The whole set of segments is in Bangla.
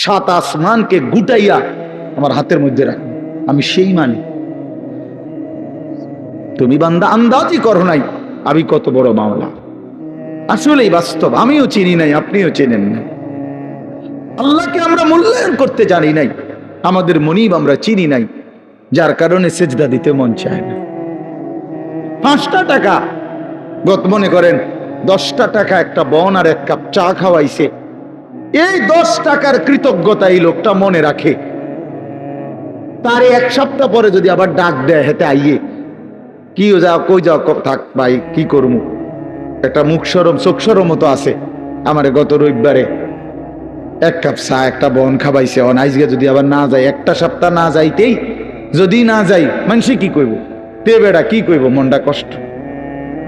সাত আসমানকে গুটাইয়া আমার হাতের মধ্যে রাখ, আমি সেই মানি। তুমি বান্দা আন্দাজই করো নাই আমি কত বড় মাওলা। আসলেই বাস্তব, আমিও চিনি নাই, আপনিও চেনেন না। আল্লাহকে আমরা মূল্যায়ন করতে জানি নাই, আমাদের মনিব আমরা চিনি নাই, যার কারণে সেজদা দিতে মন চায় না। 5টা টাকা, মনে করেন 10টা টাকা একটা বন আর 1 কাপ চা খাওয়াইছে, এই 10 টাকার কৃতজ্ঞতা এই লোকটা মনে রাখে। তার 1 সপ্তাহ পরে যদি আবার ডাক দেয়, হেতে আইয়ে কি যাও কই যাও, থাক ভাই কি করবো, একটা মুখ সরম চোখ সরম মতো আছে। আমার গত রবিবারে 1 কাপ চা একটা বন খাওয়াইছে, অনাইজকে যদি আবার না যায়, একটা সপ্তাহ না যাইতেই যদি না যাই, মানুষে কি কইব, তে বেড়া কি কইব, মনটা কষ্ট।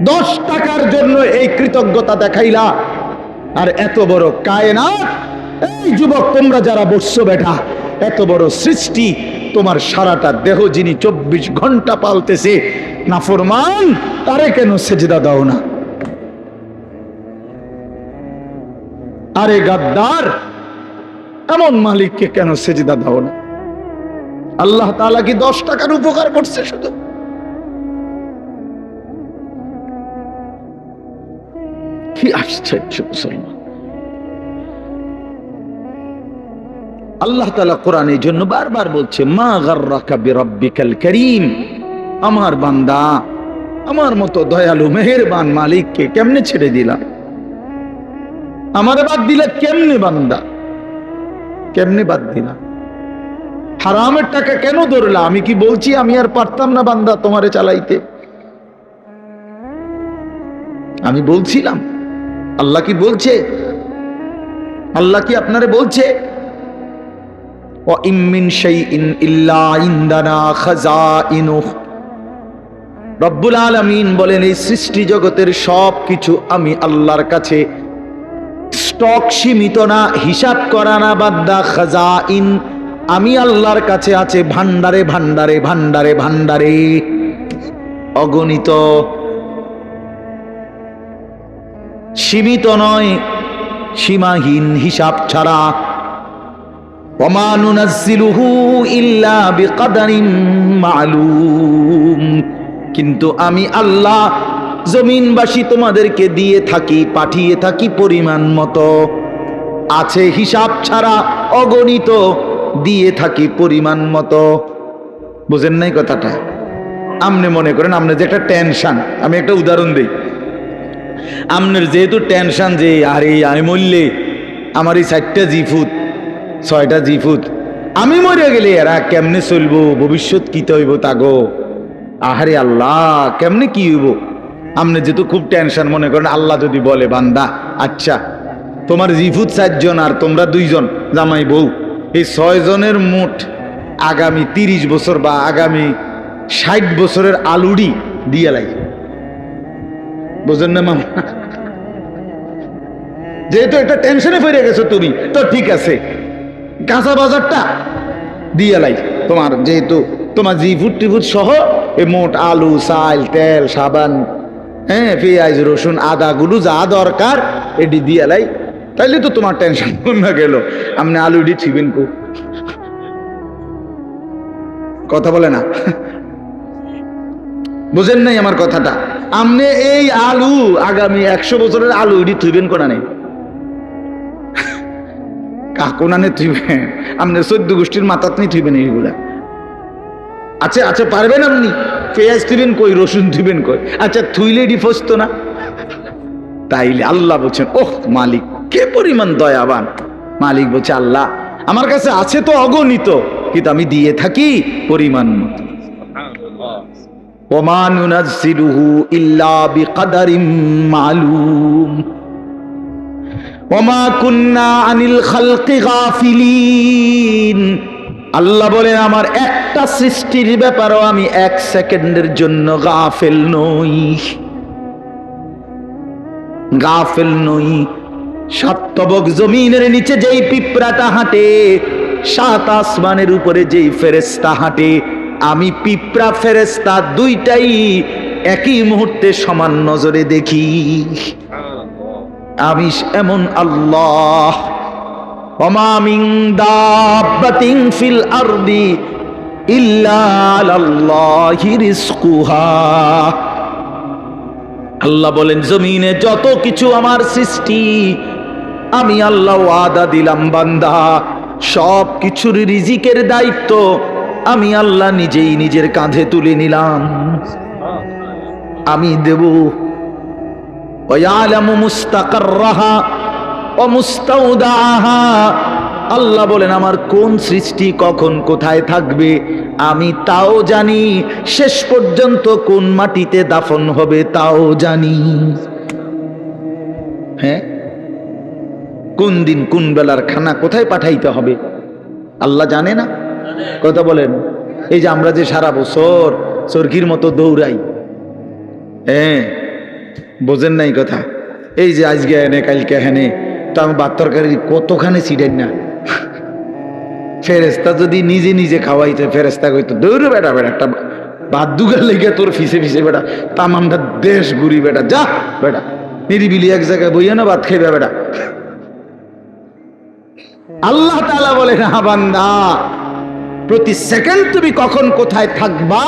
10 টাকার জন্য এই কৃতজ্ঞতা দেখাইলা, আর এত বড় কায়নাত, এই যুবক তোমরা যারা বসছো বেটা, এত বড় সৃষ্টি, তোমার সারাটা দেহ যিনি 24 ঘন্টা পালতেছে, নাফরমান তারে কেন সেজদা দাও না? আরে গাদ্দার, এমন মালিককে কেন সেজদা দাও না? আল্লাহ তাআলা কি 10 টাকার উপকার করছে শুধু? কি আশ্চর্য মুসলমান! আল্লাহ তাআলা কোরআনের জন্য বারবার বলছে, মা গাররাকা বিরাব্বিকাল কারীম। আমার বান্দা, আমার মতো দয়ালু মেহেরবান মালিককে কেমনে ছেড়ে দিলা? আমার বাদ দিলা কেমনে বান্দা? কেমনে বাদ দিলা? হারামের টাকা কেন ধরলা? আমি কি বলছি আমি আর পারতাম না বান্দা তোমারে চালাইতে? আমি বলছিলাম? আল্লাহ কি বলছে? আল্লাহ কি আপনারে বলছে ওয়া ইম মিন শাইইন ইল্লা ইনদানা খাযাইনুহু? রব্বুল আলামিন বলেন, এই সৃষ্টি জগতের সব কিছু আমি আল্লাহর কাছে স্টক সীমিত না, হিসাব করা না বান্দা, খাযাইন আমি আল্লাহর কাছে আছে ভান্ডারে ভান্ডারে ভান্ডারে ভান্ডারে, অগণিত, সীমিত নয়, সীমাহীন, হিসাব ছাড়া। ওমা নুনাজ্জিলুহু ইল্লা বিকদারিন মালুম। কিন্তু আমি আল্লাহ জমিনবাসী তোমাদেরকে দিয়ে থাকি, পাঠিয়ে থাকি পরিমাণ মতো, আছে হিসাব ছাড়া, অগণিত, দিয়ে থাকি পরিমাণ মতো। বুঝেন নাই কথাটা? আপনি মনে করেন আপনার যে একটা টেনশন, আমি একটা উদাহরণ দিই, আপনার যেহেতু টেনশন যে আরে আমি মরলে আমার এই 4টা জিফুত 6টা জিফুত, আমি মরে গেলে এরা কেমনে চলবো, ভবিষ্যৎ কি হইব তাগো, আহারে আল্লাহ কেমনে কি হইব। আপনি যেহেতু খুব টেনশন, মনে করেন আল্লাহ যদি বলে বান্দা আচ্ছা তোমার জিফুত 4 জন আর তোমরা 2 জন জামাই বউ, এই 6 জনের মোট আগামী 30 বছর বা আগামী 60 বছরের আলুডি দিয়ে লাগে। বুঝেন না মামা? যেহেতু একটা টেনশনে পড়ে গেছো তুমি, তো ঠিক আছে কাঁচা বাজারটা দিয়ে লাই, তোমার যেহেতু তোমার জিফুট টিফুট সহ এই মোট আলু, চাল, তেল, সাবান, হ্যাঁ পেঁয়াজ, রসুন, আদা গুলো যা দরকার এটি দিয়ে লাই, তাইলে তো তোমার টেনশন কমে গেল। আপনি আলুডি ছিবেন কো? কথা বলে না, বুঝেন নাই আমার কথাটা? আপনি এই আলু আগামী 100 বছরের আলু এটি থুইবেন কোনা নেই, কাকুনানে থুইবেন, আপনি 14 গোষ্ঠীর মাথাত নিয়ে থুইবেন এইগুলা। আচ্ছা আচ্ছা পারবেন আপনি? পেঁয়াজ থুইবেন কই, রসুন থুইবেন কই? আচ্ছা থুইলে এটি ফসতো না? তাইলে আল্লাহ বলছেন, ওহ মালিক কে পরিমাণ দয়াবান। মালিক বলছে আল্লাহ আমার কাছে আছে তো অগণিত, কিন্তু আমি দিয়ে থাকি পরিমাণ মতো। ওমা নুনাজ্জিলুহু ইল্লা বিকদারিন মালুম ওমা কুন্না আনিল খালকি গাফিলিন। আল্লাহ বলেন আমার একটা সৃষ্টির ব্যাপারেও আমি 1 সেকেন্ডের জন্য গাফেল নই, গাফেল নই। 7 তবক জমিনের নিচে যেই পিঁপড়াটা হাঁটে, 7 আসমানের উপরে যেই ফেরেশতা হাঁটে, আমি পিঁপড়া ফেরেশতা দুইটাই একই মুহূর্তে সমান নজরে দেখি। আমি এমন আল্লাহ ওমা মিন দাব্বাতিন ফিল আরদি ইল্লা আলাল্লাহি রিজকুহা। আল্লাহ বলেন জমিনে যত কিছু আমার সৃষ্টি, আমি আল্লাহ ওয়াদা দিলাম বান্দা, সব কিছুর রিজিকের দায়িত্ব আমি আল্লাহ নিজেই নিজের কাঁধে তুলে নিলাম, আমি দেব। ওয়ায়ালামু মুস্তাকাররাহা ওয়া মুস্তাউদাহা। আল্লাহ বলেন আমার কোন সৃষ্টি কখন কোথায় থাকবে আমি তাও জানি, শেষ পর্যন্ত কোন মাটিতে দাফন হবে তাও জানি। হ্যাঁ, কোন দিন কোন বেলার খানা কোথায় পাঠাইতে হবে আল্লাহ জানে না? কথা বলেন। এই যে আমরা যে সারা বছর চরকির মতো দৌড়াই, হ্যাঁ বোঝেন নাই কথা। এই যে আজকে এনে কালকে হেনে, তো আমি ভাত তরকারি কতখানি ছিটেন না। ফেরেস্তা যদি নিজে নিজে খাওয়াইতে, ফেরেস্তা কইতো দৌড় বেটা বেটা, একটা ভাত দুগার লেগে তোর ফিসে ফিসে বেটা তামামটা দেশ ঘুরি বেটা, যা বেটা নিরিবিলি এক জায়গায় বইয়া না ভাত খাইবে বেটা। আল্লাহ তাআলা বলে না বান্দা, প্রতি সেকেন্ড তুমি কখন কোথায় থাকবা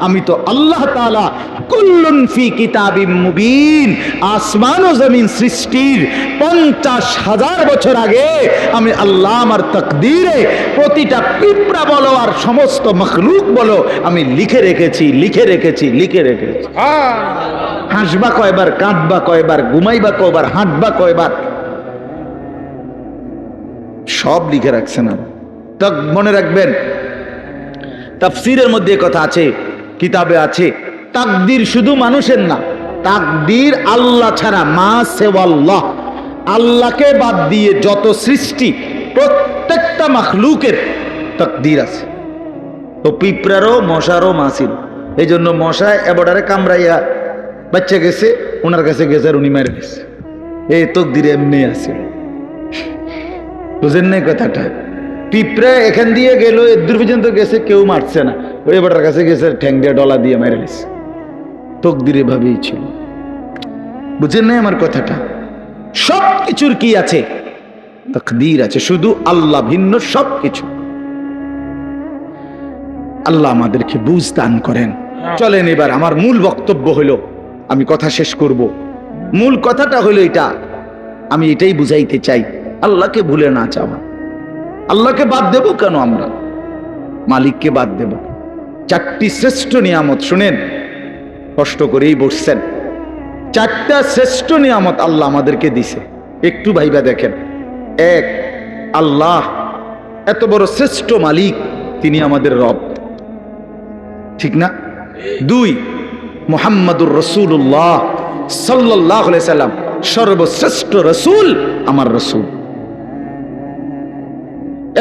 আমি তো আল্লাহ তাআলা কুল্লুন ফি কিতাবিম মুবিন, আসমান ও জমিন সৃষ্টির 50,000 বছর আগে আমি আল্লাহ আমার তাকদীরে প্রতিটা পিঁপড়া বলো আর সমস্ত মখলুক বলো আমি লিখে রেখেছি, লিখে রেখেছি, লিখে রেখেছি। হাসবা কয়বার, কাঁদবা কয়বার, ঘুমাইবা কয়বার, হাঁটবা কয়বার, সব লিখে রাখছেন। তো মনে রাখবেন, তাফসীরের মধ্যে কথা আছে, কিতাবে আছে, তাকদীর শুধু মানুষের না, তাকদীর আল্লাহ ছাড়া, মা সেওয়াল্লাহ, আল্লাহকে বাদ দিয়ে যত সৃষ্টি প্রত্যেকটা মাখলুকের তাকদীর আছে। তো পিঁপড়ারও, মশারও, মাছির। এই জন্য মশায় এবডারে কামড়াইয়া বাচ্চা গেছে, ওনার কাছে গেছে আর উনি মেরে গেছে, এই তাকদীর এমনি আছে। বুঝেন নাই কথাটা? পিঁপড়া এখান দিয়ে গেল, দূর পর্যন্ত গেছে, কেউ মারছে না, ওই এবারের কাছে গেছে, ঠ্যাং দিয়ে ডলা দিয়ে মেরে গেছে। তাকদীর এভাবেই ছিল। বুঝেন নাই আমার কথাটা? সব কিছুর কি আছে? তাকদীর আছে, শুধু আল্লাহ ভিন্ন সব কিছু। আল্লাহ আমাদেরকে বুঝ দান করেন। চলেন এবার আমার মূল বক্তব্য হলো, আমি কথা শেষ করব। মূল কথাটা হলো এটা, আমি এটাই বুঝাইতে চাই, আল্লাহকে ভুলে না চাওয়া। আল্লাহকে বাদ দেব কেন আমরা? মালিককে বাদ দেব। 4টি শ্রেষ্ঠ নিয়ামত, শুনেন, কষ্ট করেই বসছেন, 4টা শ্রেষ্ঠ নিয়ামত আল্লাহ আমাদেরকে দিছে, একটু ভাইবা দেখেন। 1, আল্লাহ এত বড় শ্রেষ্ঠ মালিক, তিনি আমাদের রব, ঠিক না? 2, মুহাম্মাদুর রাসূলুল্লাহ সাল্লাল্লাহু আলাইহি সাল্লাম, সর্বশ্রেষ্ঠ রাসূল আমার রাসূল।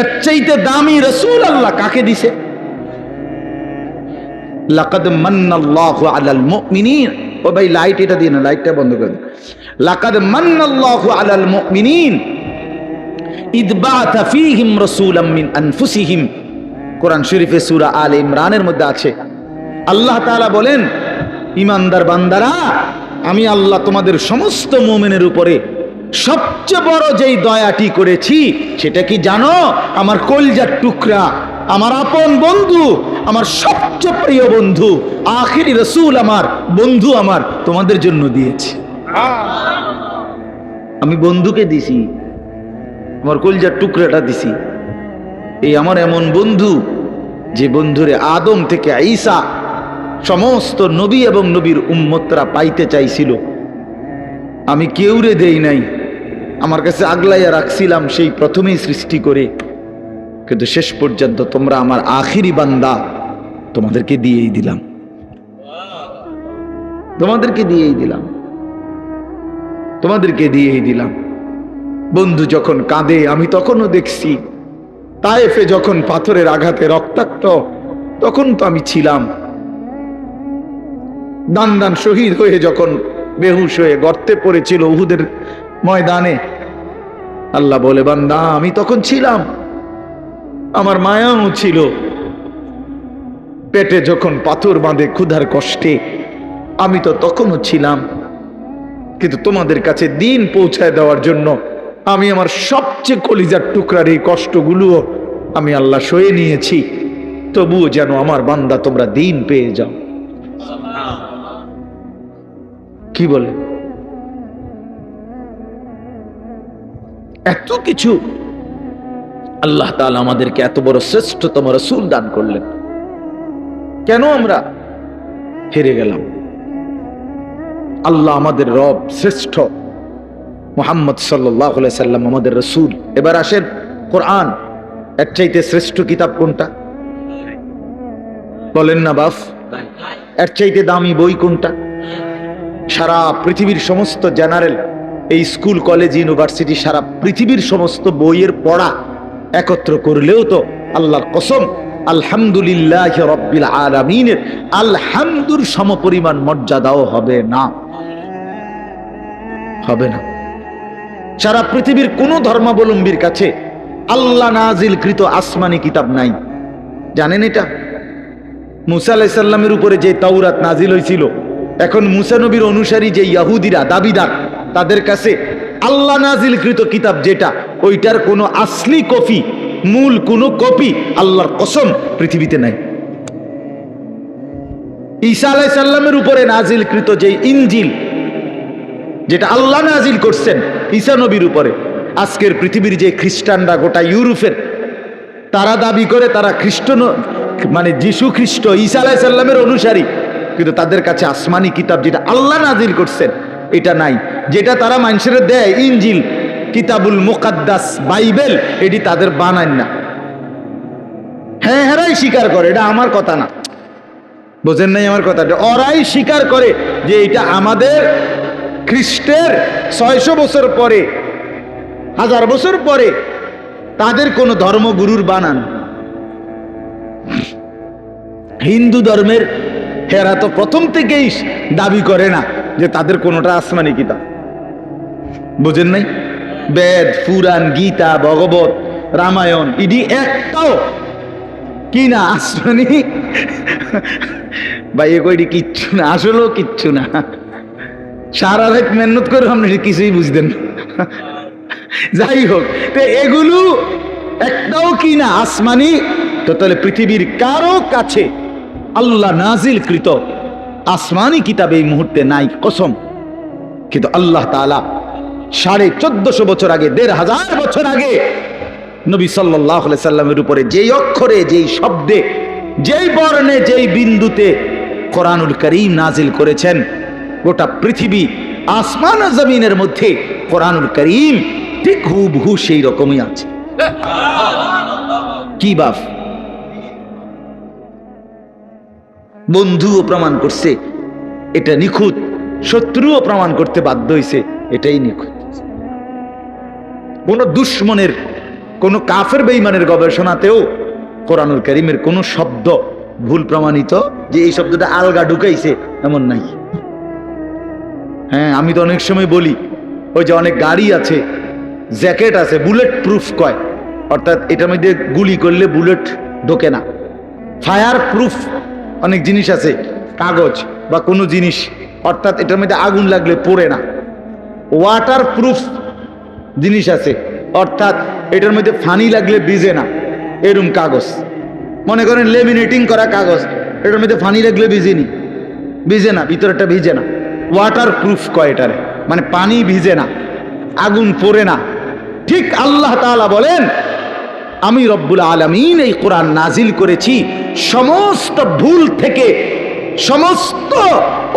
এর চাইতে দামি রাসূল আল্লাহ কাকে দিছে? লাকাদ মান্নাল্লাহু আলাল মুমিনিন। ও ভাই লাইট এটা দিন, লাইটটা বন্ধ করে দিন। লাকাদ মান্নাল্লাহু আলাল মুমিনিন ইদ বাআথা ফীহিম রাসূলাম মিন আনফুসিহিম। কোরআন শরীফে সূরা আলে ইমরানের মধ্যে আছে। আল্লাহ তাআলা বলেন, ঈমানদার বান্দারা, আমি আল্লাহ তোমাদের সমস্ত মুমিনের উপরে সবচেয়ে বড় যেই দয়াটি করেছি সেটা কি জানো? আমার কলিজার টুকরা, আমার আপন বন্ধু, আমার সবচেয়ে প্রিয় বন্ধু, আখিরি রাসূল আমার, বন্ধু আমার, তোমাদের জন্য দিয়েছি। আমি বন্ধুকে দিছি, আমার কলিজার টুকরাটা দিছি। এই আমার এমন বন্ধু, যে বন্ধুরে আদম থেকে ঈসা সমস্ত নবী এবং নবীর উম্মতরা পাইতে চাইছিল, আমি কেউরে দেই নাই, আমার কাছে আগলাইয়া রাখছিলাম সেই প্রথমেই সৃষ্টি করে, কিন্তু শেষ পর্যন্ত তোমরা আমার আখিরি বান্দা, তোমাদেরকে দিয়েই দিলাম, তোমাদেরকে দিয়েই দিলাম, তোমাদেরকে দিয়েই দিলাম। বন্ধু যখন কাঁদে আমি তখনও দেখছি, তায়েফে যখন পাথরের আঘাতে রক্তাক্ত, তখন তো আমি ছিলাম। দান দান শহীদ হয়ে যখন বেহুশ হয়ে গর্তে পড়েছিল উহুদের ময়দানে, আল্লাহ বলে, বান্দা আমি তখন ছিলাম, আমার মায়াও ছিল। পেটে যখন পাথর বাঁধে ক্ষুধার কষ্টে, আমি তো তখনও ছিলাম। কিন্তু তোমাদের কাছে দিন পৌঁছায় দেওয়ার জন্য আমি আমার সব সবচেয়ে কলিজার টুকরার এই কষ্টগুলো আমি আল্লাহ সয়ে নিয়েছি, তবুও যেন আমার বান্দা তোমরা দিন পেয়ে যাও। কি বলে? এত কিছু আল্লাহ তাআলা আমাদেরকে এত বড় শ্রেষ্ঠতম রাসূল দান করলেন, কেন আমরা হেরে গেলাম? আল্লাহ আমাদের রব, শ্রেষ্ঠ মুহাম্মদ সাল্লাল্লাহু আলাইহি সাল্লাম আমাদের রাসূল। এবার আসেন, কোরআন এর চাইতে শ্রেষ্ঠ কিতাব কোনটা? বলেন না বাপ। এর চাইতে দামি বই কোনটা? সারা পৃথিবীর সমস্ত জেনারেল, এই স্কুল কলেজ ইউনিভার্সিটি, সারা পৃথিবীর সমস্ত বইয়ের পড়া একত্র করলেও তো আল্লাহর কসম আলহামদুলিল্লাহি রাব্বিল আলামিনের আলহামদুর সমপরিমাণ মর্যাদাও হবে না, হবে না। সারা পৃথিবীর কোন ধর্মাবলম্বীর কাছে আল্লাহ নাজিলকৃত আসমানি কিতাব নাই, জানেন এটা? মুসা আলাইহিস সালামের উপরে যে তাওরাত নাজিল হয়েছিল, এখন মুসা নবীর অনুসারী যে ইহুদিরা দাবিদার, তাদের কাছে আল্লাহ নাজিলকৃত কিতাব যেটা, ওইটার কোনো আসলি কপি, মূল কোনো কপি আল্লাহর কসম পৃথিবীতে নাই। ঈসা আলাইহিস সালামের উপরে নাজিলকৃত যে ইনজিল, যেটা আল্লাহ নাজিল করছেন ঈসা নবীর উপরে, আজকের পৃথিবীর যে খ্রিস্টানরা, গোটা ইউরোপের, তারা দাবি করে তারা খ্রিস্ট, মানে যিশু খ্রিস্ট ঈসা আলাইহিস সালামের অনুসারী, কিন্তু তাদের কাছে আসমানি কিতাব যেটা আল্লাহ নাজিল করছেন এটা নাই। যেটা তারা মানুষের দেয় ইনজিল, কিতাবুল মুকাদ্দাস, বাইবেল, এটি তাদের বানান না। হ্যাঁ, এরাই স্বীকার করে, এটা আমার কথা না, বোঝেন নাই আমার কথাটা? ওরাই স্বীকার করে যে এটা আমাদের খ্রিস্টের 600 বছর পরে, 1000 বছর পরে তাদের কোন ধর্মগুরুর বানান। হিন্দু ধর্মের হেরা তো প্রথম থেকেই দাবি করে না যে তাদের কোনটা আসমানি কিতাব, বুঝেন নাই? বেদ, পুরাণ, গীতা, ভগবত, রামায়ণ, ইডি একটাও কি না আসমানি। ভাই এ কইটি কিচ্ছু না, আসলেও কিচ্ছু না। সারা রাত মেহনত করে আপনি কিছুই বুঝতেন। যাই হোক, তো এগুলো একটাও কি না আসমানি। তো তাহলে পৃথিবীর কারো কাছে আল্লাহ নাজিলকৃত আসমানি কিতাব এই মুহূর্তে নাই, কসম। কিন্তু আল্লাহ তাআলা 1450 বছর আগে, 1500 বছর আগে নবী সাল্লাল্লাহু আলাইহি সাল্লামের উপরে যেই অক্ষরে, যেই শব্দে, যেই বর্ণে, যেই বিন্দুতে কোরআনুল কারীম নাজিল করেছেন, গোটা পৃথিবী আসমান ও জমিনের মধ্যে কোরআনুল কারীম ঠিক হুবহু সেই রকমই আছে। কি বাপ, বন্ধুও প্রমাণ করছে এটা নিখুঁত, শত্রুও প্রমাণ করতে বাধ্য হয়েছে এটাই নিখুঁত। কোন দুশ্মনের, কোন কাফের বেঈমানের গবেষণাতেও কোরআনুল কারীমের কোন শব্দ ভুল প্রমাণিত যে এই শব্দটা আলগা ঢুকাইছে এমন নাই। হ্যাঁ, আমি তো অনেক সময় বলি, ওই যে অনেক গাড়ি আছে, জ্যাকেট আছে, বুলেট প্রুফ কয়, অর্থাৎ এটার মধ্যে গুলি করলে বুলেট ঢোকে না। ফায়ার প্রুফ অনেক জিনিস আছে, কাগজ বা কোনো জিনিস, অর্থাৎ এটার মধ্যে আগুন লাগলে পড়ে না। ওয়াটার প্রুফ জিনিস আছে, অর্থাৎ এটার মধ্যে পানি লাগলে ভিজে না, এরকম কাগজ। মনে করেন লেমিনেটিং করা কাগজ, এটার মধ্যে পানি লাগলে ভিজে না, ভিতরটা ভিজে না। ওয়াটার প্রুফ কয় এটারে, মানে পানি ভিজে না, আগুন পড়ে না। ঠিক আল্লাহ তাআলা বলেন, আমি রব্বুল আলামিন এই কোরআন নাজিল করেছি সমস্ত ভুল থেকে, সমস্ত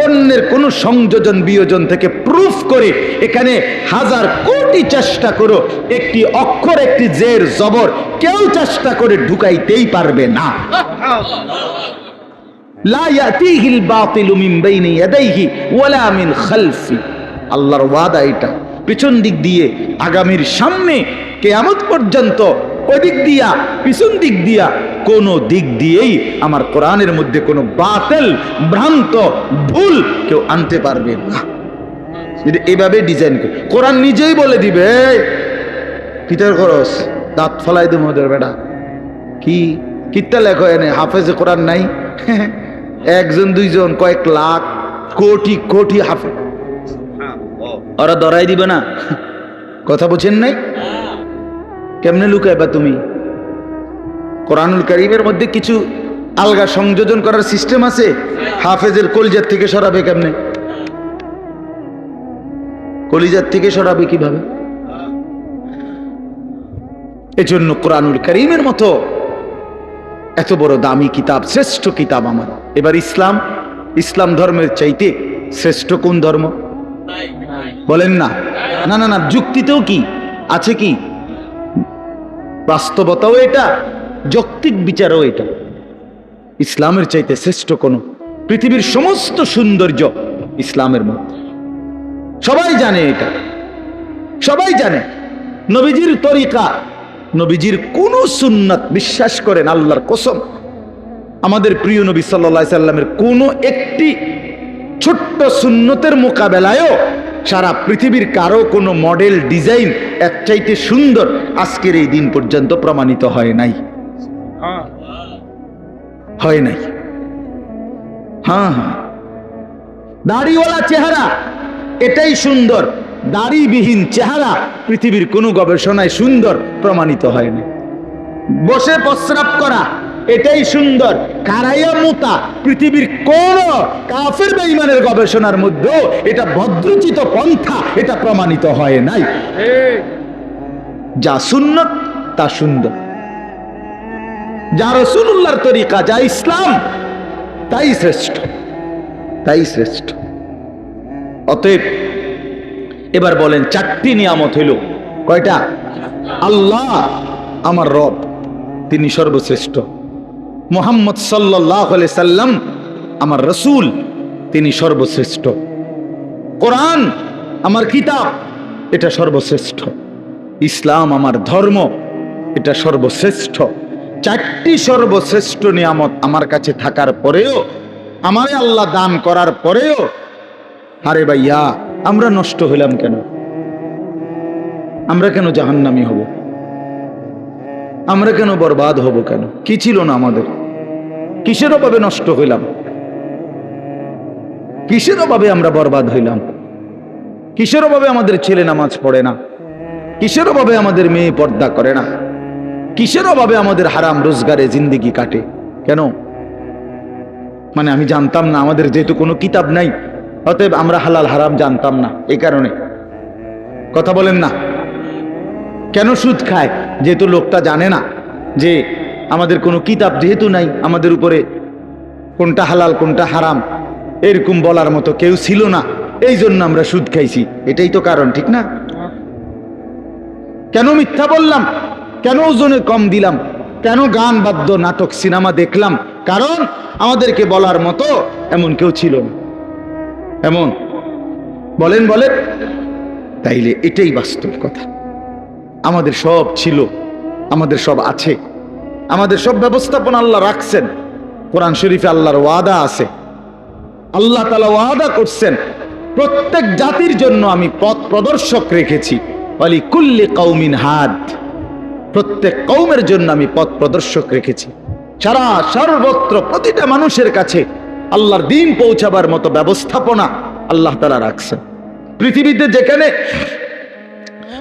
অন্যের কোন সংযোজন বিয়োজন থেকে প্রুফ করে। এখানে 1000 কোটি চেষ্টা করো, একটি অক্ষর, একটি জের জবর কেউ চেষ্টা করে ঢুকাইতেই পারবে না। লা ইয়াতিহিল বাতিলু মিন বাইনি ইয়াদাইহি ওয়ালা মিন খালফি। আল্লাহর ওয়াদা এটা, পিছন দিক দিয়ে, আগামীর সামনে কিয়ামত পর্যন্ত, ওই দিক দিয়া, পিছন দিক দিয়া, কোন দিক দিয়েই আমার কোরআনের মধ্যে কোনো বাতিল, ভ্রান্ত, ভুল কেউ আনতে পারবে না। যদি এভাবে ডিজাইন করে, কোরআন নিজেই বলে দিবে, কিতার খরচ দাঁত ফলাই দেবো ওদের বেটা। কি কিতা লেখো এনে, হাফেজে কোরআন নাই? একজন দুইজন, কয়েক লাখ, কোটি কোটি হাফেজ, ওরা ধরাই দিবে না। কথা বুঝেন নাই? কেমনে লুকাইবা তুমি? কোরআনুল কারীমের মধ্যে কিছু আলগা সংযোজন করার সিস্টেম আছে। হাফেজের কলিজার থেকে সরাবে কেমনে? কলিজার থেকে সরাবে কিভাবে? এজন্য কোরআনুল কারীমের মতো এত বড় দামি কিতাব, শ্রেষ্ঠ কিতাব আমার। এবার ইসলাম ধর্মের চাইতে শ্রেষ্ঠ কোন ধর্ম বলেন না? না না না, যুক্তিতেও কি আছে, কি বাস্তবতাও এটা, যৌক্তিক বিচারও এটা। ইসলামের চাইতে শ্রেষ্ঠ কোন? পৃথিবীর সমস্ত সৌন্দর্য ইসলামের মধ্যে। সবাই জানে এটা, সবাই জানে। নবীজির তরিকা, নবীজির কোন সুন্নাত বিশ্বাস করেন আল্লাহর কসম, আমাদের প্রিয় নবী সাল্লাল্লাহু আলাইহি সাল্লামের কোন একটি ছোট্ট সুন্নতের মোকাবেলায়ও সারা পৃথিবীর কারো কোনো মডেল ডিজাইন এর চাইতে সুন্দর আজকের এই দিন পর্যন্ত প্রমাণিত হয় নাই, হয় নাই। হ্যাঁ হ্যাঁ, দাড়িওয়ালা চেহারা এটাই সুন্দর, দাড়িবিহীন চেহারা পৃথিবীর কোনো গবেষণায় সুন্দর প্রমাণিত হয়নি। বসে প্রস্রাব করা এটাই সুন্দর, কারাইয়া মুতা পৃথিবীর কোন কাফের বেঈমানের গবেষণার মধ্যে এটা ভদ্রচিত পন্থা, এটা প্রমাণিত হয় নাই। যা সুন্নত তা সুন্দর, যা রাসূলুল্লাহর তরিকা, যা ইসলাম তাই শ্রেষ্ঠ, তাই শ্রেষ্ঠ। অতএব এবার বলেন, চারটি নিয়ামত হইল কয়টা? আল্লাহ আমার রব, তিনি সর্বশ্রেষ্ঠ। মুহাম্মদ সাল্লাল্লাহু আলাইহি সাল্লাম আমার রাসূল, তিনি সর্বশ্রেষ্ঠ। কোরআন আমার কিতাব, এটা সর্বশ্রেষ্ঠ। ইসলাম আমার ধর্ম, এটা সর্বশ্রেষ্ঠ। চারটি সর্বশ্রেষ্ঠ নিয়ামত আমার কাছে থাকার পরেও, আমারে আল্লাহ দান করার পরেও, আরে ভাইয়া আমরা নষ্ট হইলাম কেন? আমরা কেন জাহান্নামী হব? আমরা কেন বরবাদ হব? কেন? কি ছিল না আমাদের? কিসের অভাবে নষ্ট হইলাম? কিসের অভাবে আমরা বরবাদ হইলাম? কিসের অভাবে আমাদের ছেলে নামাজ পড়ে না? কিসের অভাবে আমাদের মেয়ে পর্দা করে না? কিসের অভাবে আমাদের হারাম রোজগারে জিন্দেগি কাটে? কেন? মানে আমি জানতাম না, আমাদের যেহেতু কোনো কিতাব নাই, অতএব আমরা হালাল হারাম জানতাম না, এই কারণে। কথা বলেন না? কেন সুদ খায়? যেহেতু লোকটা জানে না যে আমাদের কোনো কিতাব যেহেতু নাই, আমাদের উপরে কোনটা হালাল কোনটা হারাম এরকম বলার মতো কেউ ছিল না, এই জন্য আমরা সুদ খাইছি। এটাই তো কারণ, ঠিক না? কেন মিথ্যা বললাম? কেন ওজনে কম দিলাম? কেন গান বাদ্য নাটক সিনেমা দেখলাম? কারণ আমাদেরকে বলার মতো এমন কেউ ছিল না। এমন বলেন বলেন, তাইলে এটাই বাস্তব কথা। আমাদের সব ছিল, আমাদের সব আছে, আমাদের সব ব্যবস্থাপনা আল্লাহ রাখছেন। কোরআন শরীফে আল্লাহর ওয়াদা আছে, আল্লাহ তাআলা ওয়াদা করছেন প্রত্যেক জাতির জন্য আমি পথ প্রদর্শক রেখেছি। ওয়ালি কুল্লি কওমিন হাদ, প্রত্যেক কওমের জন্য আমি পথ প্রদর্শক রেখেছি। সারা সর্বত্র প্রতিটা মানুষের কাছে আল্লাহর দ্বীন পৌঁছাবার মতো ব্যবস্থাপনা আল্লাহ তাআলা রাখছেন। পৃথিবীতে যেখানে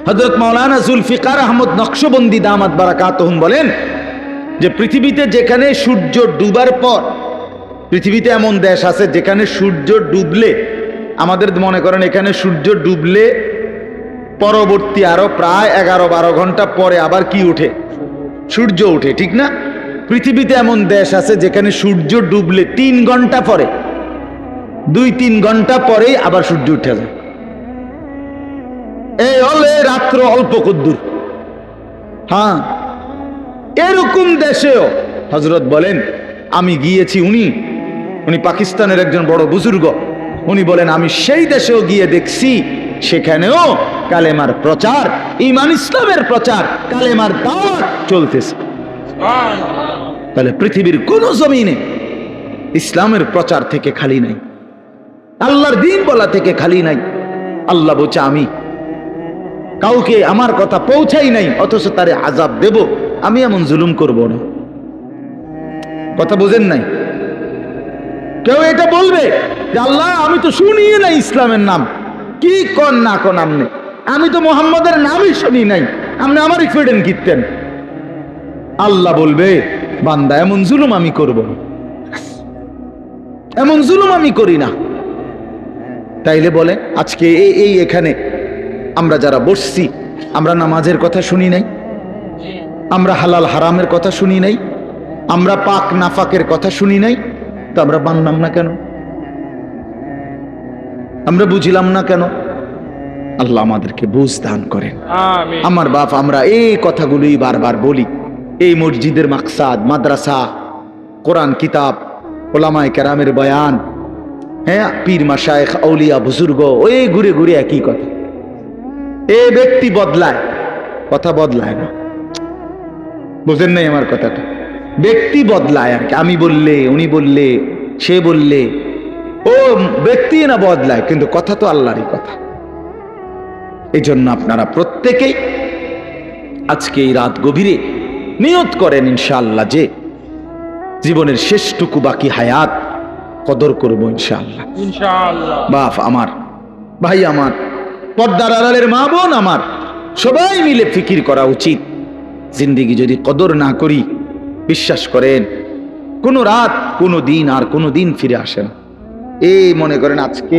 হযরত মাওলানা জুলফিকার আহমদ নকশবন্দি দামাত বারাকাতুহুম বলেন যে পৃথিবীতে যেখানে সূর্য ডুবার পর, পৃথিবীতে এমন দেশ আছে যেখানে সূর্য ডুবলে, আমাদের মনে করেন এখানে সূর্য ডুবলে পরবর্তী আরো প্রায় 11-12 ঘন্টা পরে আবার কি উঠে? সূর্য উঠে, ঠিক না? পৃথিবীতে এমন দেশ আছে যেখানে সূর্য ডুবলে 3 ঘন্টা পরে, 2-3 ঘন্টা পরেই আবার সূর্য উঠে যায়। এই হলে রাত্র অল্প কদ্দুর। হ্যাঁ, এরকম দেশেও হযরত বলেন আমি গিয়েছি, উনি পাকিস্তানের একজন বড় বুজুর্গ, উনি বলেন আমি সেই দেশেও গিয়ে দেখছি সেখানেও কালেমার প্রচার, ঈমান ইসলামের প্রচার, কালেমার দাওয়াত চলতেছে। তাহলে পৃথিবীর কোন জমিনে ইসলামের প্রচার থেকে খালি নাই, আল্লাহর দ্বীন বলা থেকে খালি নাই। আল্লাহ বলছে আমি কাউকে আমার কথা পৌঁছাই নাই অথচ তারে আযাব দেব, আমি এমন জুলুম করব না। কথা বুঝেন নাই? কেউ এটা বলবে যে আল্লাহ আমি তো শুনিয়ে নাই ইসলামের নাম, কি কন না কন আমনে, আমি তো মোহাম্মদের নামই শুনি নাই, আপনি আমারই ফেডেন কিনতেন। আল্লাহ বলবে বান্দা এমন জুলুম আমি করব না, এমন জুলুম আমি করি না। তাইলে বলে আজকে এই এখানে আমরা যারা বসছি, আমরা নামাজের কথা শুনি নাই, আমরা হালাল হারামের কথা শুনি নাই, আমরা পাক নাফাকের কথা শুনি নাই, তো আমরা মানলাম না কেন? আমরা বুঝলাম না কেন? আল্লাহ আমাদেরকে বুঝ দান করেন। আমার বাপ, আমরা এই কথাগুলোই বারবার বলি। এই মসজিদের মাকসাদ, মাদ্রাসা, কোরআন কিতাব, ওলামায়ে কেরামের বয়ান, হ্যাঁ, পীর মাশায়েখ আউলিয়া বুজুর্গ, ওই ঘুরে ঘুরে একই কথা। এই ব্যক্তি বদলায়, কথা বদলায় না। বুঝেন নাই আমার কথাটা? ব্যক্তি বদলায় আর কি। আমি বললে, উনি বললে, সে বললে, ও ব্যক্তি না বদলায়, কিন্তু কথা তো আল্লাহরই কথা। এই জন্য আপনারা প্রত্যেকেই আজকে এই রাত গভীরে নিয়ত করেন ইনশাআল্লাহ যে জীবনের শেষটুকু বাকি হায়াত কদর করব ইনশাআল্লাহ। বাপ আমার, ভাই আমার, পর্দার আড়ালের মা বোন আমার, সবাই মিলে ফিকির করা উচিত। জিন্দেগি যদি কদর না করি, বিশ্বাস করেন কোনো রাত, কোনো দিন আর কোনো দিন ফিরে আসে না। এই মনে করেন আজকে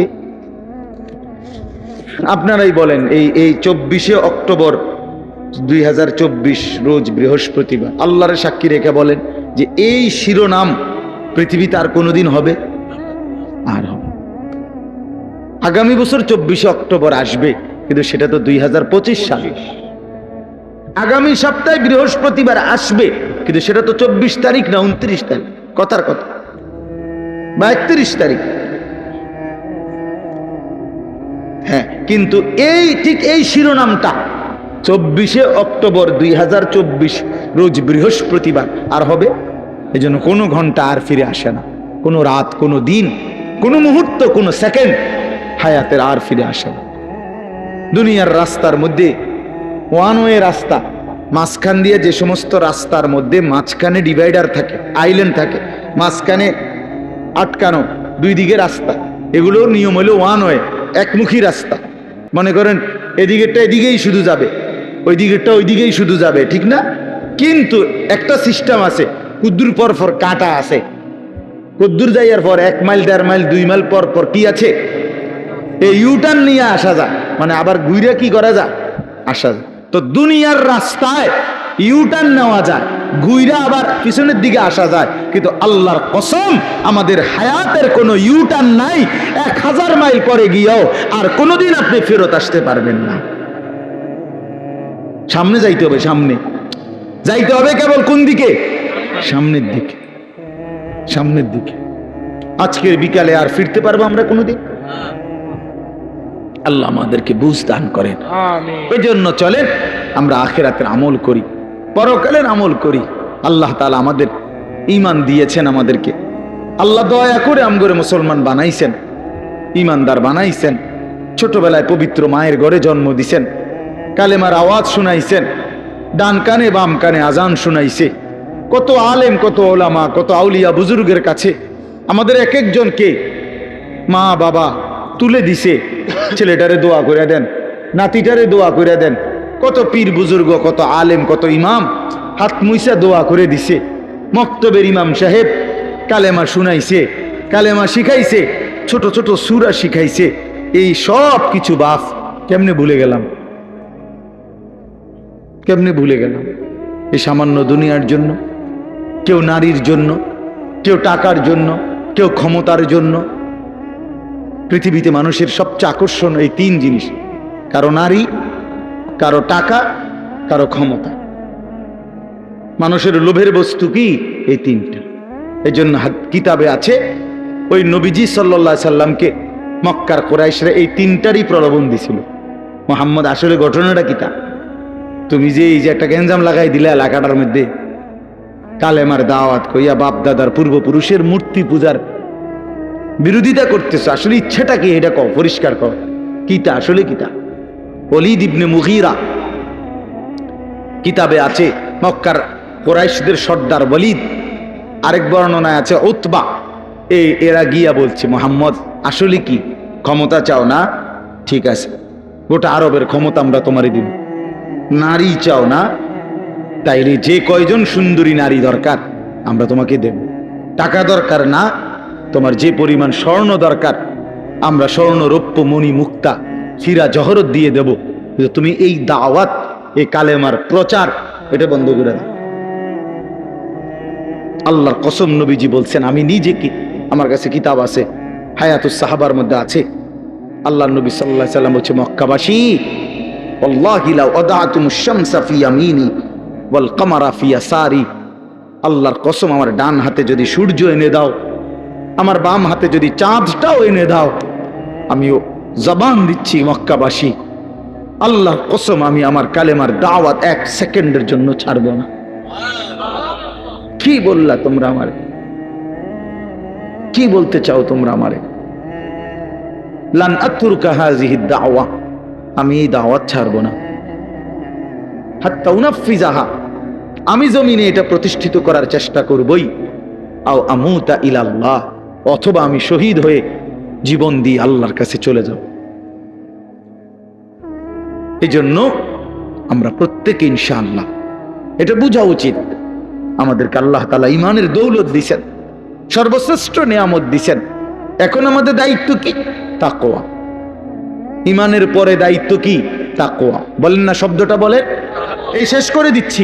আপনারাই বলেন, এই 24শে অক্টোবর 2024 রোজ বৃহস্পতিবার, আল্লাহর সাক্ষী রেখে বলেন যে এই শিরোনাম পৃথিবীতে আর কোনোদিন হবে? আর হবে। আগামী বছর 24শে অক্টোবর আসবে, কিন্তু সেটা তো 2025 সালে। আগামী সপ্তাহে বৃহস্পতিবার আসবে, কিন্তু সেটা তো 24 তারিখ না 29 তারিখ, কথার কথা, বা 31 তারিখ। হ্যাঁ, কিন্তু ঠিক এই শিরোনামটা 24শে অক্টোবর 2024 রোজ বৃহস্পতিবার আর হবে। এই জন্য কোনো ঘন্টা আর ফিরে আসে না, কোনো রাত, কোনো দিন, কোনো মুহূর্ত, কোনো সেকেন্ড হায়াতের আর ফিরে আসে না। দুনিয়ার রাস্তার মধ্যে ওয়ান ওয়ে রাস্তা, মাঝখান দিয়ে যে সমস্ত রাস্তার মধ্যে মাঝখানে ডিভাইডার থাকে, আইল্যান্ড থাকে, মাঝখানে আটকানো দুই দিকে রাস্তা, এগুলোর নিয়ম হলো ওয়ান ওয়ে, একমুখী রাস্তা। মনে করেন এদিকেরটা এদিকেই শুধু যাবে, ওই দিকেরটা ওই দিকেই শুধু যাবে, ঠিক না? কিন্তু একটা সিস্টেম আছে, কুদ্দুর পর পর কাটা আছে। কুদ্দুর যাইয়ার পর 1 মাইল 1.5 মাইল 2 মাইল পর পর কি আছে, এই ইউটার্ন নিয়ে আসা যায়, মানে আবার ঘুরে কি করা যায়, আসা যায়। তো দুনিয়ার রাস্তায় ইউটার্ন নেওয়া যায়, ঘুইরা আবার পিছনের দিকে আসা যায়, কিন্তু আল্লাহর কসম আমাদের হায়াতের কোনো ইউটার্ন নাই। 1000 মাইল পরে গিয়েও আর কোনোদিন আপনি ফেরত আসতে পারবেন না। সামনে যাইতে হবে, সামনে যাইতে হবে। কেবল কোন দিকে? সামনের দিকে, সামনের দিকে। আজকের বিকালে আর ফিরতে পারবো আমরা কোনোদিন? আল্লাহ আমাদেরকে বুঝ দান করেন। ওই জন্য চলেন আমরা আখিরাতের আমল করি, পরকালের আমল করি। আল্লাহ তাআলা আমাদের ঈমান দিয়েছেন, আমাদেরকে আল্লাহ দয়া করে আমগরে মুসলমান বানাইছেন, ঈমানদার বানাইছেন। ছোটবেলায় পবিত্র মায়ের ঘরে জন্ম দিছেন, কালেমার আওয়াজ শুনাইছেন, ডান কানে বাম কানে আজান শুনাইছে। কত আলেম, কত ওলামা, কত আউলিয়া বুজুর্গের কাছে আমাদের এক একজনকে মা বাবা তুলে দিছে, ছেলেটারে দোয়া করে দেন, নাতিটারে দোয়া করে দেন। কত পীর বুজুর্গ, কত আলেম, কত ইমাম হাত মুইসা দোয়া করে দিছে। মক্তবের ইমাম সাহেব কালেমা শুনাইছে, কালেমা শিখাইছে, ছোট ছোট সূরা শিখাইছে। এই সব কিছু বাপ কেমনে ভুলে গেলাম, কেমনে ভুলে গেলাম? এই সামান্য দুনিয়ার জন্য, কেউ নারীর জন্য, কেউ টাকার জন্য, কেউ ক্ষমতার জন্য। পৃথিবীতে মানুষের সবচেয়ে আকর্ষণ এই 3 জিনিস, কারো নারী, কারো টাকা, কারো ক্ষমতা। মানুষের লোভের বস্তু কি? এই 3টা। এই জন্য কিতাবে আছে ওই নবীজি সাল্লাল্লাহু আলাইহি সাল্লামকে মক্কার কুরাইশরা এই 3টারই প্রলোভন দিছিল। মুহাম্মদ আসলে ঘটনাটা কিতা? তুমি যে এই যে একটা গেঞ্জাম লাগাই দিলে এলাকাটার মধ্যে, কালেমার দাওয়াত কইয়া বাপ দাদার পূর্বপুরুষের মূর্তি পূজার বিরোধিতা করতেছো, আসলে ইচ্ছেটা কি এটা কও, পরিষ্কার কর। কিতা আসলে কিতা? ওলীদ ইবনে মুগীরা কিতাবে আছে, মক্কার কুরাইশদের সর্দার ওলীদ, আরেক বর্ণনায় আছে উতবা। এরা গিয়া বলছে মুহাম্মদ আসলে কি ক্ষমতা চাও না? ঠিক আছে, গোটা আরবের ক্ষমতা আমরা তোমারই দিব। নারী চাও না, তাইলে যে কয়জন সুন্দরী নারী দরকার আমরা তোমাকে দেব। টাকা দরকার না, তোমার যে পরিমাণ স্বর্ণ দরকার আমরা স্বর্ণ, রৌপ্য, মণি, মুক্তা, হীরা, জহরত দিয়ে দেব। তুমি এই দাওয়াত, এই কালেমার প্রচার এটা বন্ধ করে দাও। আল্লাহর কসম, নবীজি বলছেন, আমি নিজে কি, আমার কাছে কিতাব আছে, হায়াতুস সাহাবার মধ্যে আছে, আল্লাহ নবী সাল্লাল্লাহু আলাইহি সাল্লাম বলছে, মক্কাবাসী, ওয়াল্লাহি লাউ আদাতুমুশ শামসা ফি ইয়ামিনি ওয়াল কামারা ফি ইয়াসারি, আল্লাহর কসম, আমার ডান হাতে যদি সূর্য এনে দাও, আমার বাম হাতে যদি চাঁদটাও এনে দাও, আমিও জবান দিচ্ছি মক্কাবাসী, আল্লাহর কসম, আমি আমার কালেমার দাওয়াত 1 সেকেন্ডের জন্য ছাড়ব না। কি বললা তোমরা আমারে? কি বলতে চাও তোমরা আমারে? লান আতরুকা হাযিহি দাওয়া, আমি এই দাওয়াত ছাড়ব না। হাত্তা উনাফিজাহা, আমি জমিনে এটা প্রতিষ্ঠিত করার চেষ্টা করবই। আও আমুতা ইলাল্লাহ, অথবা আমি শহীদ হয়ে জীবন দিয়ে আল্লাহর কাছে চলে যাব। এই জন্য আমরা প্রত্যেকে ইনশাআল্লাহ এটা বোঝা উচিত, আমাদেরকে আল্লাহ তাআলা ঈমানের দৌলত দিয়েছেন, সর্বশ্রেষ্ঠ নিয়ামত দিয়েছেন। এখন আমাদের দায়িত্ব কি? তাকওয়া। ঈমানের পরে দায়িত্ব কি? তাকওয়া। বলেন না শব্দটা, বলেন। এই শেষ করে দিচ্ছি।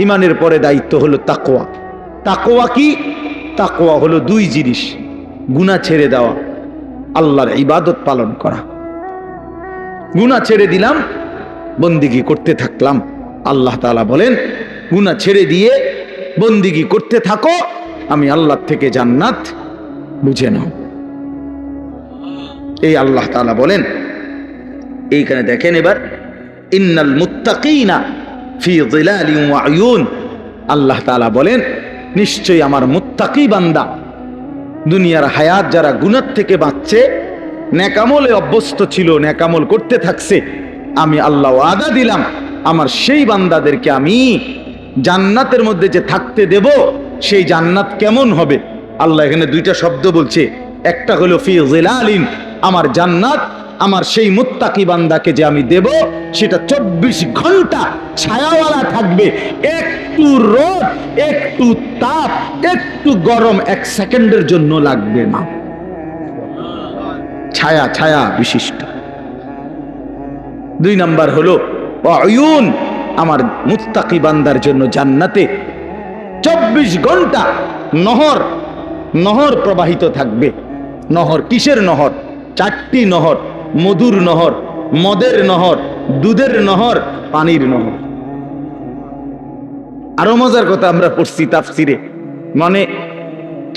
ঈমানের পরে দায়িত্ব হলো তাকওয়া। তাকওয়া কি? তাকওয়া হলো 2 জিনিস, গুনাহ ছেড়ে দেওয়া, আল্লাহর ইবাদত পালন করা। গুনাহ ছেড়ে দিলাম, বন্দিগি করতে থাকলাম। আল্লাহ তাআলা বলেন, গুনাহ ছেড়ে দিয়ে বন্দিগি করতে থাকো, আমি আল্লাহ থেকে জান্নাত বুঝে নাও। এই আল্লাহ তাআলা বলেন। এইখানে দেখেন এবার, ইন্নাল মুত্তাকিনা ফি যিলালিন ওয়া আয়ুন, আল্লাহ তাআলা বলেন, নিশ্চয়ই আমার মুত্তাকি বান্দা, দুনিয়ার হায়াত যারা গুনাহ থেকে বাঁচছে, নেকামলে অভ্যস্ত ছিল, নেকামল করতে থাকছে, আমি আল্লাহ ওয়াদা দিলাম আমার সেই বান্দাদেরকে আমি জান্নাতের মধ্যে যে থাকতে দেব, সেই জান্নাত কেমন হবে? আল্লাহ এখানে 2টা শব্দ বলছে। একটা হলো ফি যিলালিন, আমার জান্নাত, আমার সেই মুত্তাকি বান্দাকে যে আমি দেব, সেটা 24 ঘন্টা ছায়াওয়ালা থাকবে। একটু রোদ, একটু তাপ, একটু গরম 1 সেকেন্ডের জন্য লাগবে না। ছায়া, ছায়া বিশিষ্ট। 2 নাম্বার হলো আয়ুন, আমার মুত্তাকি বান্দার জন্য জান্নাতে 24 ঘন্টা নহর, নহর প্রবাহিত থাকবে। নহর কিসের নহর? 4টি নহর, মধুর নহর, মদের নহর, দুধের নহর, পানির নহর। আরো মজার কথা আমরা পড়ছি তাফসিরে, মানে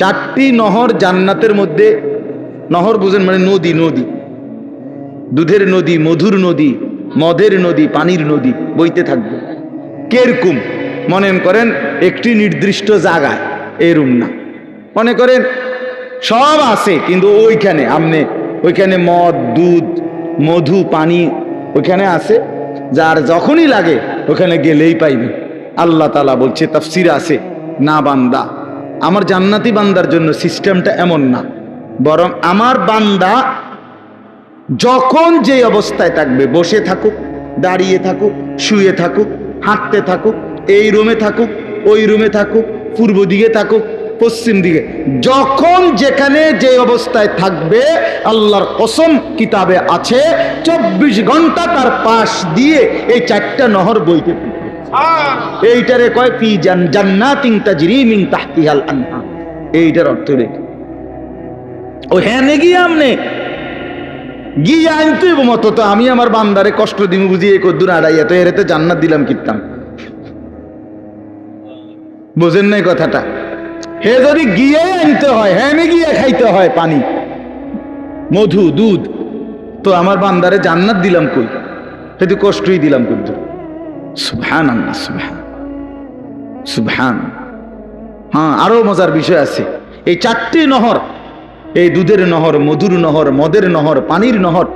4টি নহর জান্নাতের মধ্যে। নহর বুঝেন মানে নদী, নদী, দুধের নদী, মধুর নদী, মদের নদী, পানির নদী বইতে থাকবে। কেরকম? মনে করেন একটি নির্দিষ্ট জায়গায়, এরম না, মনে করেন সব আছে, কিন্তু ওইখানে আমনে, ওইখানে মদ, দুধ, মধু, পানি ওইখানে আছে, যার যখনই লাগে ওখানে গেলেই পাইবে। আল্লাহ তাআলা বলছে, তাফসিরে আছে, না বান্দা, আমার জান্নাতি বান্দার জন্য সিস্টেমটা এমন না, বরং আমার বান্দা যখন যে অবস্থায় থাকবে, বসে থাকুক, দাঁড়িয়ে থাকুক, শুয়ে থাকুক, হাঁটতে থাকুক, এই রুমে থাকুক, ওই রুমে থাকুক, পূর্ব দিকে থাকুক, পশ্চিম দিকে, যখন যেখানে যে অবস্থায় থাকবে, আল্লাহর কসম কিতাবে আছে 24 ঘন্টা তার পাশ দিয়ে এই 4টা নহর বইতে থাকবে। এইটারে কয় ফি জান্নাতিন তাজরি মিন তাহতিহাল আনহার। এইটার অর্থ রে ও হ্যাঁ গিয়ে আমনে গিয়ে আনতে মতো, তো আমি আমার বান্দারে কষ্ট দিমু বুঝিয়ে কদ্দুর আড়াইয়া, তো এরেতে জান্নাত দিলাম কিতাম। বুঝেন নাই কথাটা? হে যদি গিয়ে আনতে হয়, হ্যাঁ গিয়ে খাইতে হয় পানি, মধু, দুধ, তো আমার বান্দারে জান্নাত দিলাম কই? সেটা কষ্টই দিলাম কদ্দুর। সুবহানাল্লাহ, সুবহান, সুবহান। হ্যাঁ, আরো মজার বিষয় আছে। এই 4টি নহর, এই দুধের নহর, মধুর নহর, মদের নহর, পানির নহর,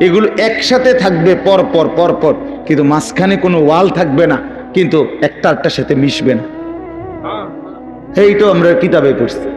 এগুলো একসাথে থাকবে পর পর পর পর, কিন্তু মাঝখানে কোনো ওয়াল থাকবে না, কিন্তু একটা একটার সাথে মিশবে না। এইটাও আমরা কিতাবে পড়ছি।